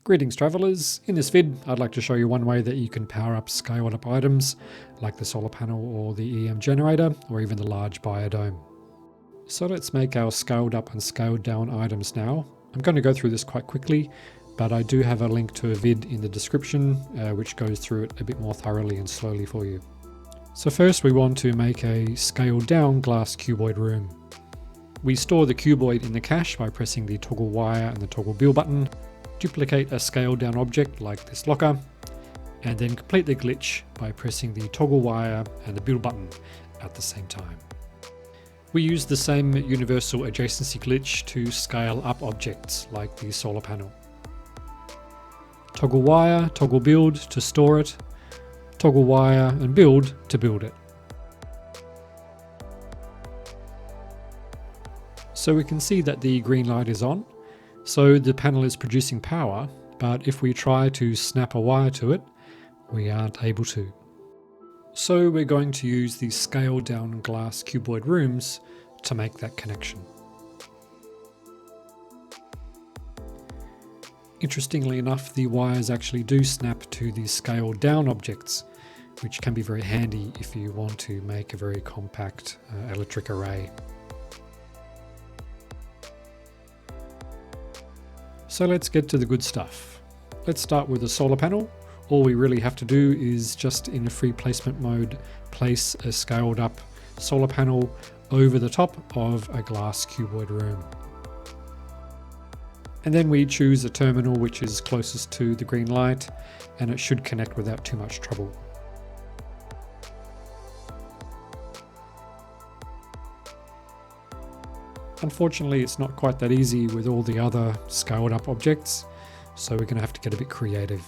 Greetings travellers, in this vid I'd like to show you one way that you can power up scaled up items like the solar panel or the EM generator or even the large biodome. So let's make our scaled up and scaled down items now. I'm going to go through this quite quickly, but I do have a link to a vid in the description which goes through it a bit more thoroughly and slowly for you. So first we want to make a scaled down glass cuboid room. We store the cuboid in the cache by pressing the toggle wire and the toggle build button. Duplicate a scaled down object like this locker, and then complete the glitch by pressing the toggle wire and the build button at the same time. We use the same universal adjacency glitch to scale up objects like the solar panel. Toggle wire, toggle build to store it, toggle wire and build to build it. So we can see that the green light is on. So the panel is producing power, but if we try to snap a wire to it, we aren't able to. So we're going to use the scaled down glass cuboid rooms to make that connection. Interestingly enough, the wires actually do snap to the scaled down objects, which can be very handy if you want to make a very compact electric array. So let's get to the good stuff. Let's start with the solar panel. All we really have to do is just in free placement mode, place a scaled up solar panel over the top of a glass cuboid room. And then we choose a terminal which is closest to the green light, and it should connect without too much trouble. Unfortunately, it's not quite that easy with all the other scaled up objects, so we're going to have to get a bit creative.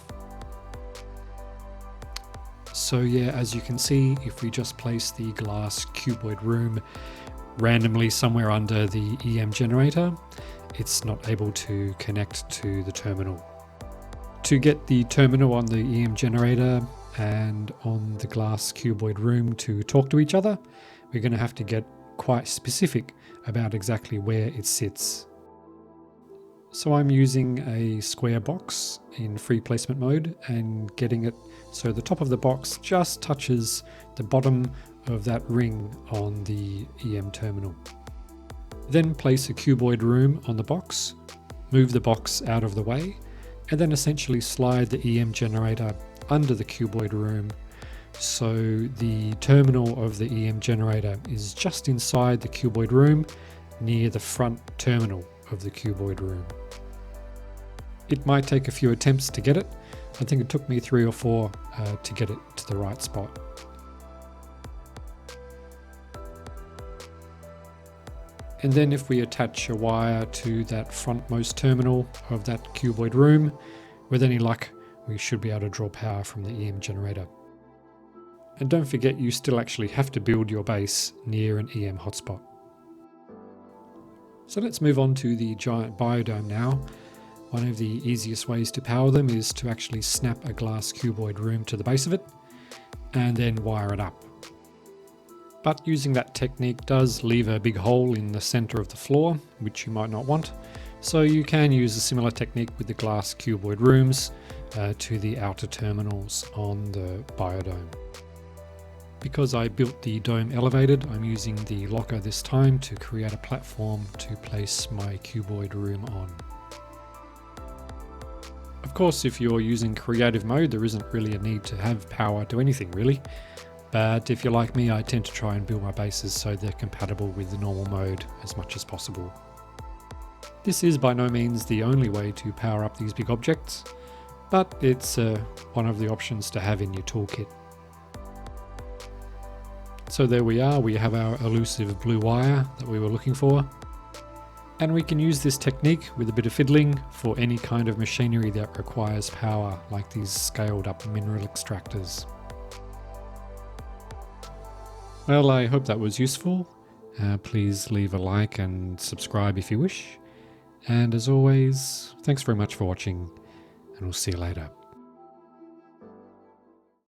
So yeah, as you can see, if we just place the glass cuboid room randomly somewhere under the EM generator, it's not able to connect to the terminal. To get the terminal on the EM generator and on the glass cuboid room to talk to each other, we're going to have to get quite specific about exactly where it sits. So I'm using a square box in free placement mode and getting it so the top of the box just touches the bottom of that ring on the EM terminal. Then place a cuboid room on the box, move the box out of the way, and then essentially slide the EM generator under the cuboid room so the terminal of the EM generator is just inside the cuboid room near the front terminal of the cuboid room. It might take a few attempts to get it. I think it took me 3 or 4 to get it to the right spot. And then if we attach a wire to that frontmost terminal of that cuboid room, with any luck, we should be able to draw power from the EM generator. And don't forget, you still actually have to build your base near an EM hotspot. So let's move on to the giant biodome now. One of the easiest ways to power them is to actually snap a glass cuboid room to the base of it and then wire it up. But using that technique does leave a big hole in the center of the floor, which you might not want. So you can use a similar technique with the glass cuboid rooms to the outer terminals on the biodome. Because I built the dome elevated, I'm using the locker this time to create a platform to place my cuboid room on. Of course, if you're using creative mode, there isn't really a need to have power to anything really. But if you're like me, I tend to try and build my bases so they're compatible with the normal mode as much as possible. This is by no means the only way to power up these big objects, but it's one of the options to have in your toolkit. So there we are, we have our elusive blue wire that we were looking for. And we can use this technique with a bit of fiddling for any kind of machinery that requires power, like these scaled up mineral extractors. Well, I hope that was useful. Please leave a like and subscribe if you wish. And as always, thanks very much for watching, and we'll see you later.